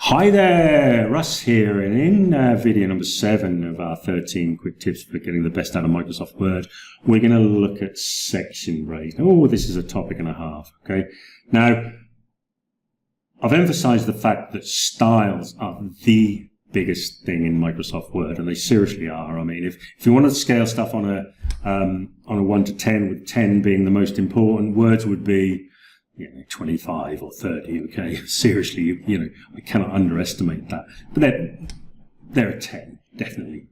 Hi there, Russ here, and in video number 7 of our 13 quick tips for getting the best out of Microsoft Word, we're going to look at section break. Oh, this is a topic and a half, okay? Now, I've emphasized the fact that styles are the biggest thing in Microsoft Word, and they seriously are. I mean, if you want to scale stuff on a 1 to 10, with 10 being the most important, words would be 25 or 30, okay? Seriously, I cannot underestimate that. But they're a 10, definitely,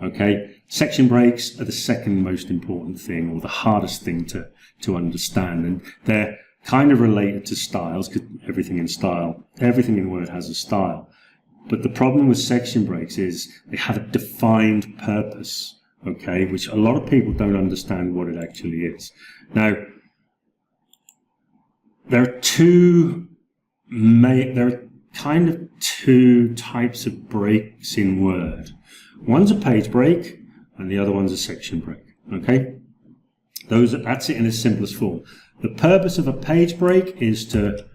okay? Section breaks are the second most important thing, or the hardest thing to understand, and they're kind of related to styles, because everything in Word has a style. But the problem with section breaks is they have a defined purpose, okay, which a lot of people don't understand what it actually is. Now, there are two types of breaks in Word. One's a page break, and the other one's a section break. Okay, that's it in its simplest form. The purpose of a page break is to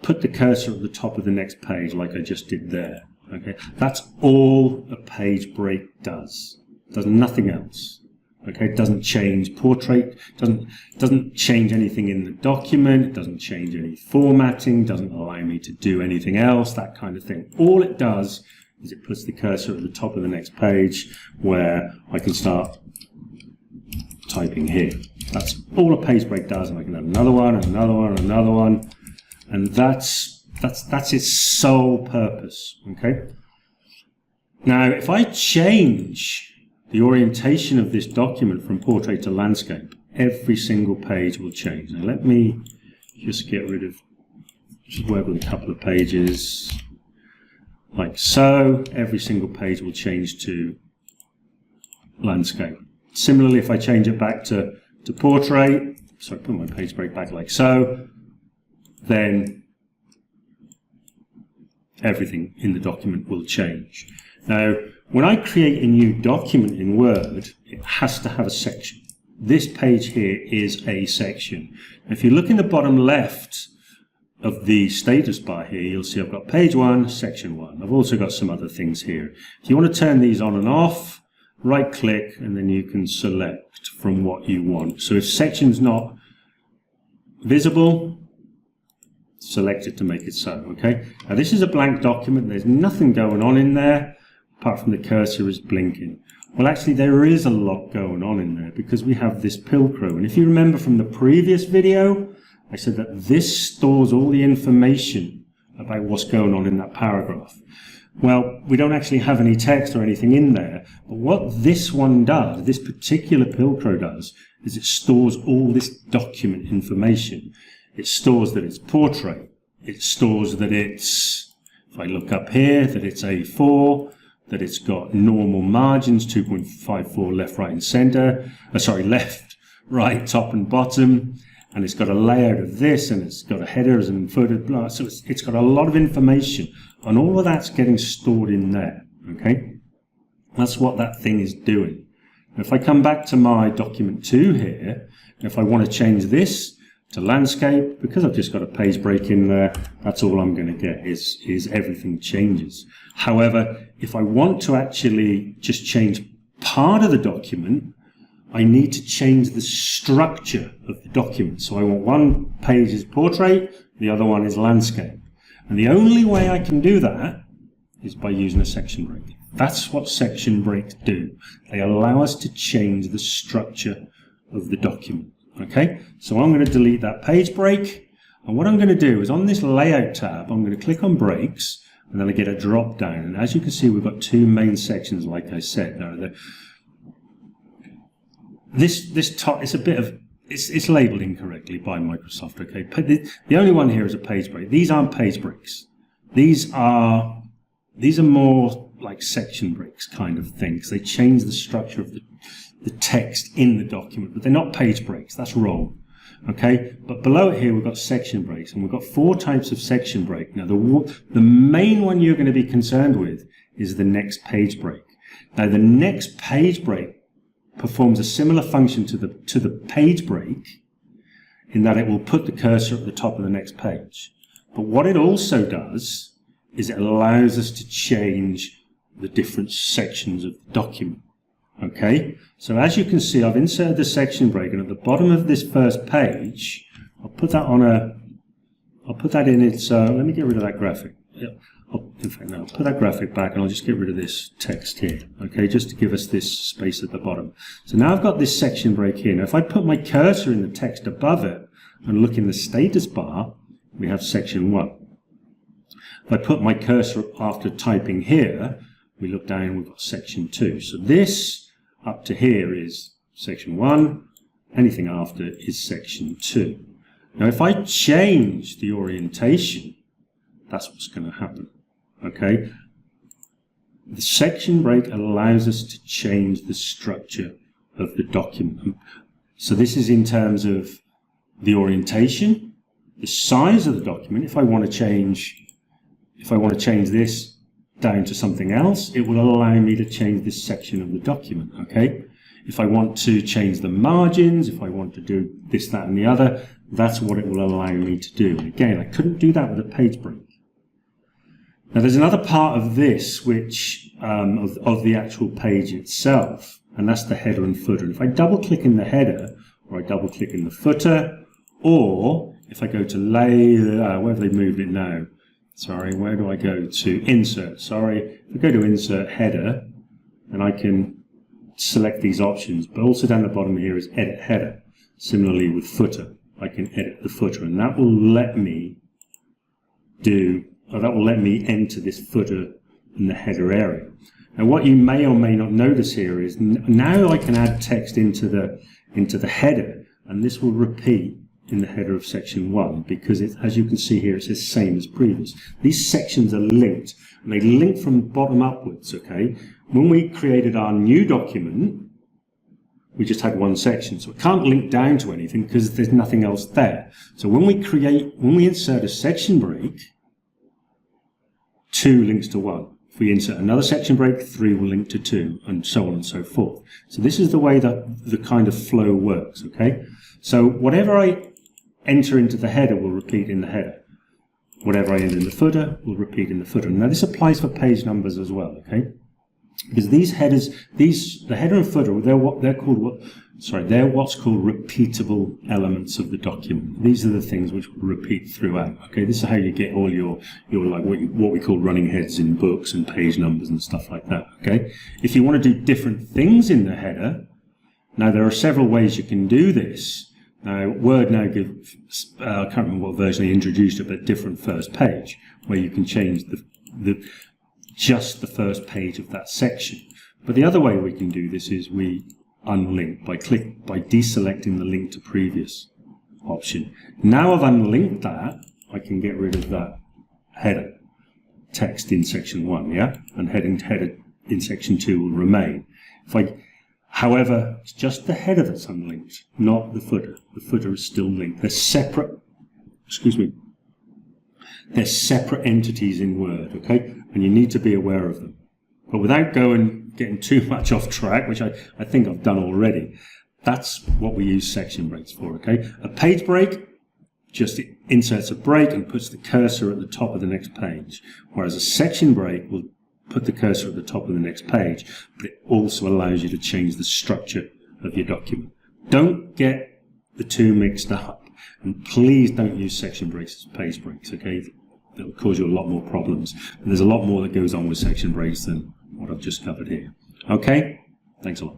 put the cursor at the top of the next page, like I just did there. Okay, that's all a page break does. It does nothing else. Okay, it doesn't change portrait, doesn't change anything in the document, it doesn't change any formatting, doesn't allow me to do anything else, that kind of thing. All it does is it puts the cursor at the top of the next page where I can start typing here. That's all a page break does, and I can add another one, and another one, and another one, and that's its sole purpose. Okay. Now, if I change the orientation of this document from portrait to landscape, every single page will change. Now let me just work with a couple of pages, like so. Every single page will change to landscape. Similarly, if I change it back to portrait, so I put my page break back like so, then everything in the document will change. Now, when I create a new document in Word, it has to have a section. This page here is a section. If you look in the bottom left of the status bar here, you'll see I've got page 1, section 1. I've also got some other things here. If you want to turn these on and off, right click, and then you can select from what you want. So if section's not visible, select it to make it so, okay? Now this is a blank document, there's nothing going on in there, apart from the cursor is blinking. Well, actually there is a lot going on in there, because we have this Pilcrow, and if you remember from the previous video, I said that this stores all the information about what's going on in that paragraph. Well, we don't actually have any text or anything in there, but what this one does, this particular Pilcrow does, is it stores all this document information. It stores that it's portrait, it stores that it's, if I look up here, that it's A4, that it's got normal margins, 2.54 left, right, and center. Left, right, top, and bottom. And it's got a layout of this, and it's got a headers and footer, blah. So it's got a lot of information, and all of that's getting stored in there. Okay, that's what that thing is doing. Now, if I come back to my document 2 here, if I want to change this to landscape, because I've just got a page break in there, that's all I'm going to get is everything changes. However, if I want to actually just change part of the document, I need to change the structure of the document. So I want one page is portrait, the other one is landscape. And the only way I can do that is by using a section break. That's what section breaks do. They allow us to change the structure of the document. Okay, so I'm going to delete that page break, and what I'm going to do is on this layout tab, I'm going to click on breaks, and then I get a drop down, and as you can see, we've got 2 main sections, like I said. Now, this top, it's labeled incorrectly by Microsoft. Okay, but the only one here is a page break. These aren't page breaks. These are more like section breaks kind of things. They change the structure of the text in the document, but they're not page breaks. That's wrong. Okay, but below it here we've got section breaks, and we've got 4 types of section break. Now the main one you're going to be concerned with is the next page break. Now the next page break performs a similar function to the page break, in that it will put the cursor at the top of the next page. But what it also does is it allows us to change the different sections of the document. Okay, so as you can see, I've inserted the section break, and at the bottom of this first page, I'll put that in its, let me get rid of that graphic. In fact, no, I'll put that graphic back and I'll just get rid of this text here, okay, just to give us this space at the bottom. So now I've got this section break here. Now if I put my cursor in the text above it and look in the status bar, we have section 1. If I put my cursor after typing here, we look down and we've got section 2. So this up to here is section 1, anything after is section 2. Now if I change the orientation, that's what's going to happen. Okay, the section break allows us to change the structure of the document. So this is in terms of the orientation, the size of the document. If I want to change this down to something else, it will allow me to change this section of the document. Okay, if I want to change the margins, if I want to do this, that, and the other, that's what it will allow me to do. And again, I couldn't do that with a page break. Now there's another part of this which of the actual page itself, and that's the header and footer. If I double click in the header, or I double click in the footer, or if I go to where have they moved it now? Sorry, where do I go to? Insert, sorry. If I go to insert header, and I can select these options, but also down the bottom here is edit header. Similarly with footer, I can edit the footer, and that will let me enter this footer in the header area. Now what you may or may not notice here is now I can add text into the header, and this will repeat in the header of section 1, because as you can see here, it says same as previous. These sections are linked, and they link from bottom upwards. Okay, when we created our new document, we just had one section, so it can't link down to anything because there's nothing else there. So when we insert a section break, 2 links to 1. If we insert another section break, 3 will link to 2, and so on and so forth. So this is the way that the kind of flow works. Okay, so whatever I enter into the header will repeat in the header. Whatever I enter in the footer will repeat in the footer. Now this applies for page numbers as well. Okay, because these headers, the header and footer, they're what's called repeatable elements of the document. These are the things which will repeat throughout. Okay, this is how you get all your like what we call running heads in books and page numbers and stuff like that. Okay, if you want to do different things in the header, now there are several ways you can do this. Now Word now gives I can't remember what version they introduced it, but different first page where you can change just the first page of that section. But the other way we can do this is we unlink by deselecting the link to previous option. Now I've unlinked that, I can get rid of that header text in section 1, yeah, and header in section 2 will remain. However, it's just the header that's unlinked, not the footer. The footer is still linked. They're separate. Excuse me. They're separate entities in Word, okay? And you need to be aware of them. But without getting too much off track, which I think I've done already, that's what we use section breaks for, okay? A page break just inserts a break and puts the cursor at the top of the next page, whereas a section break will put the cursor at the top of the next page, but it also allows you to change the structure of your document. Don't get the two mixed up, and please don't use section breaks as page breaks, okay? It'll cause you a lot more problems. And there's a lot more that goes on with section breaks than what I've just covered here. Okay? Thanks a lot.